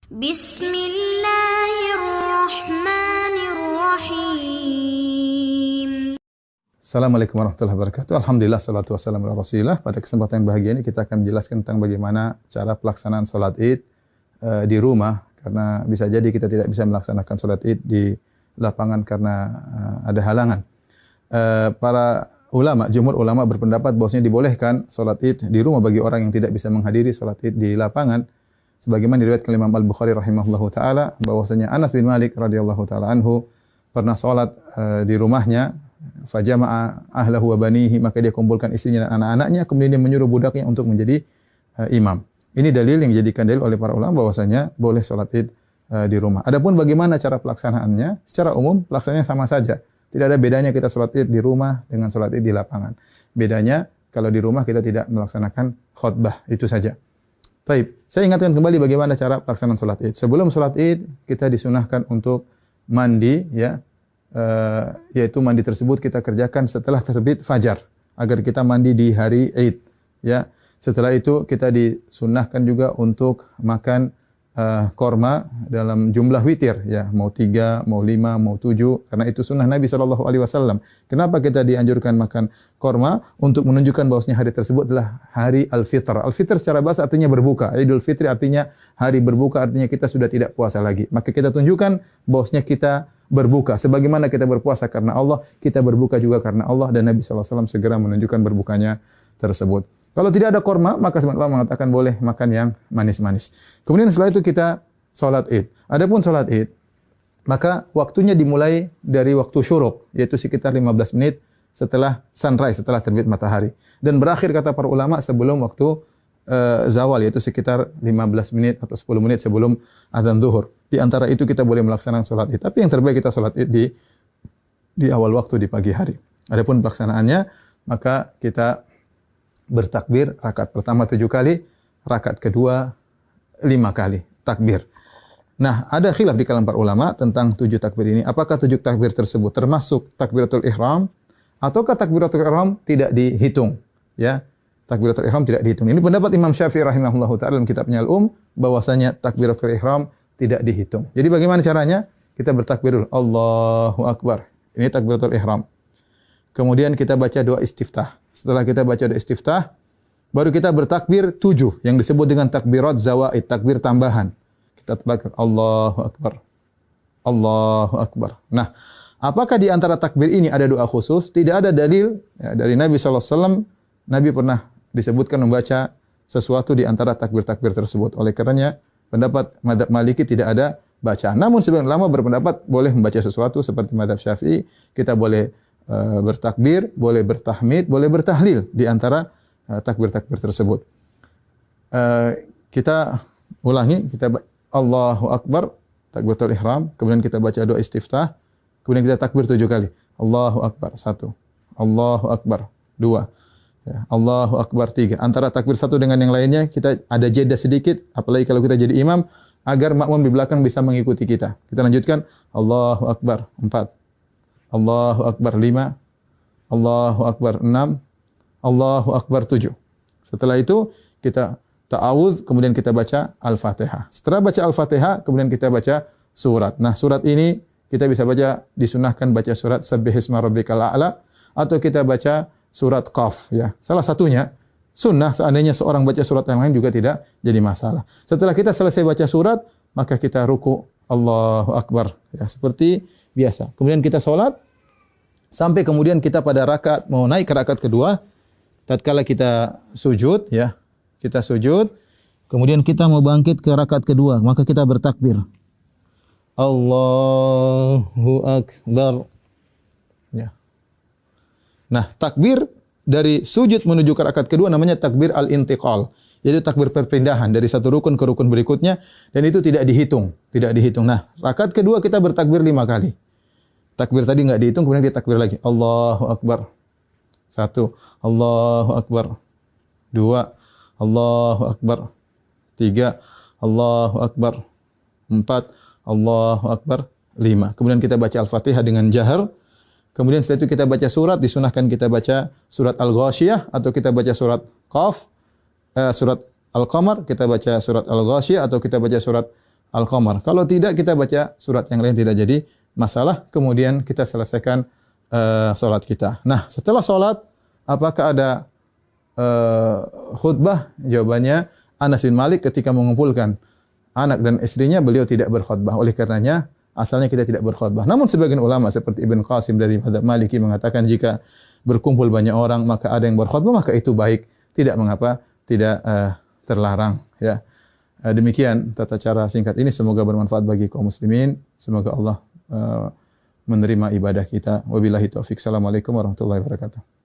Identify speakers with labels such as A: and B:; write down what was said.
A: Bismillahirrahmanirrahim.
B: Assalamualaikum warahmatullahi wabarakatuh. Alhamdulillah, salatu wassalamu ala rasulillah. Pada kesempatan yang bahagia ini kita akan menjelaskan tentang bagaimana cara pelaksanaan sholat id di rumah. Karena bisa jadi kita tidak bisa melaksanakan sholat id di lapangan karena ada halangan. Para ulama, jumhur ulama berpendapat bahwasanya dibolehkan sholat id di rumah bagi orang yang tidak bisa menghadiri sholat id di lapangan. Sebagaimana diriwayatkan Imam Al-Bukhari rahimahullahu taala bahwasanya Anas bin Malik radhiyallahu taala anhu pernah sholat di rumahnya, fajama'a ahlahu wa banihi, maka dia kumpulkan istrinya dan anak-anaknya, kemudian dia menyuruh budaknya untuk menjadi imam. Ini dalil yang dijadikan dalil oleh para ulama bahwasanya boleh sholat id di rumah. Adapun bagaimana cara pelaksanaannya, secara umum pelaksanaannya sama saja. Tidak ada bedanya kita sholat id di rumah dengan sholat id di lapangan. Bedanya kalau di rumah kita tidak melaksanakan khutbah, itu saja. Baik, saya ingatkan kembali bagaimana cara pelaksanaan sholat id. Sebelum sholat id kita disunahkan untuk mandi, ya, yaitu mandi tersebut kita kerjakan setelah terbit fajar agar kita mandi di hari id. Ya, setelah itu kita disunahkan juga untuk makan korma dalam jumlah witir, ya, mau 3, mau 5, mau 7, karena itu sunnah Nabi SAW. Kenapa kita dianjurkan makan korma? Untuk menunjukkan bahwasanya hari tersebut adalah hari Al-Fitr. Al-Fitr secara bahasa artinya berbuka. Idul Fitri artinya hari berbuka, artinya kita sudah tidak puasa lagi. Maka kita tunjukkan bahwasanya kita berbuka. Sebagaimana kita berpuasa karena Allah, kita berbuka juga karena Allah, dan Nabi SAW segera menunjukkan berbukanya tersebut. Kalau tidak ada korma, maka sebagian ulama mengatakan boleh makan yang manis-manis. Kemudian setelah itu kita sholat id. Adapun sholat id, maka waktunya dimulai dari waktu syuruk, yaitu sekitar 15 menit setelah sunrise, setelah terbit matahari. Dan berakhir kata para ulama sebelum waktu zawal, yaitu sekitar 15 menit atau 10 menit sebelum azan zuhur. Di antara itu kita boleh melaksanakan sholat id. Tapi yang terbaik kita sholat id di awal waktu, di pagi hari. Adapun pelaksanaannya, maka kita bertakbir rakaat pertama 7 kali, rakaat kedua 5 kali takbir. Nah, ada khilaf di kalangan para ulama tentang 7 takbir ini. Apakah 7 takbir tersebut termasuk takbiratul ihram ataukah takbiratul ihram tidak dihitung? Ya, takbiratul ihram tidak dihitung. Ini pendapat Imam Syafi'i rahimahullahu taala dalam kitabnya Al-Um, bahwasanya takbiratul ihram tidak dihitung. Jadi bagaimana caranya? Kita bertakbir dulu, Allahu Akbar. Ini takbiratul ihram. Kemudian kita baca doa istiftah. Setelah kita baca doa istiftah, baru kita bertakbir 7 yang disebut dengan takbirat zawaid, takbir tambahan. Kita takbir Allahu Akbar. Allahu Akbar. Nah, apakah di antara takbir ini ada doa khusus? Tidak ada dalil ya, dari Nabi SAW. Nabi pernah disebutkan membaca sesuatu di antara takbir-takbir tersebut. Oleh karenanya, pendapat mazhab Maliki tidak ada bacaan. Namun sebagian ulama berpendapat boleh membaca sesuatu seperti mazhab Syafi'i. Kita boleh bertakbir, boleh bertahmid, boleh bertahlil di antara takbir-takbir tersebut. Kita ulangi, kita Allahu Akbar, takbiratul ihram, kemudian kita baca doa istiftah, kemudian kita takbir 7 kali. Allahu Akbar 1, Allahu Akbar 2, ya, Allahu Akbar 3. Antara takbir satu dengan yang lainnya kita ada jeda sedikit, apalagi kalau kita jadi imam, agar makmum di belakang bisa mengikuti kita. Kita lanjutkan Allahu Akbar 4, Allahu Akbar 5, Allahu Akbar 6, Allahu Akbar 7. Setelah itu kita ta'awudz, kemudian kita baca Al-Fatihah. Setelah baca Al-Fatihah, kemudian kita baca surat. Nah, surat ini kita bisa baca, disunahkan baca surat Sabbihisma Rabbikal A'la, atau kita baca surat Qaf, ya. Salah satunya sunnah, seandainya seorang baca surat yang lain juga tidak jadi masalah. Setelah kita selesai baca surat, maka kita ruku, Allahu Akbar, ya, seperti biasa. Kemudian kita sholat, sampai kemudian kita pada rakaat, mau naik ke rakaat kedua, tatkala kita sujud, ya, kita sujud, kemudian kita mau bangkit ke rakaat kedua, maka kita bertakbir. Allahu Akbar. Ya. Nah, takbir dari sujud menuju ke rakaat kedua namanya takbir al-intiqal. Yaitu takbir perpindahan dari satu rukun ke rukun berikutnya, dan itu tidak dihitung, tidak dihitung. Nah, rakaat kedua kita bertakbir 5 kali. Takbir tadi enggak dihitung, kemudian kita takbir lagi. Allahu Akbar. 1, Allahu Akbar. 2, Allahu Akbar. 3, Allahu Akbar. 4, Allahu Akbar. 5. Kemudian kita baca Al-Fatihah dengan jahar. Kemudian setelah itu kita baca surat, disunahkan kita baca surat Al-Ghasyiyah atau kita baca surat Qaf, surat Al-Qamar, kita baca surat Al-Ghasyiyah atau kita baca surat Al-Qamar. Kalau tidak kita baca surat yang lain tidak jadi masalah. Kemudian kita selesaikan salat kita. Nah, setelah salat apakah ada khutbah? Jawabannya Anas bin Malik ketika mengumpulkan anak dan istrinya beliau tidak berkhutbah. Oleh karenanya asalnya kita tidak berkhutbah. Namun sebagian ulama seperti Ibn Qasim dari mazhab Maliki mengatakan jika berkumpul banyak orang maka ada yang berkhutbah maka itu baik, tidak mengapa, tidak terlarang ya. Demikian tata cara singkat ini, semoga bermanfaat bagi kaum muslimin. Semoga Allah menerima ibadah kita. Wabillahi taufik. Assalamualaikum warahmatullahi wabarakatuh.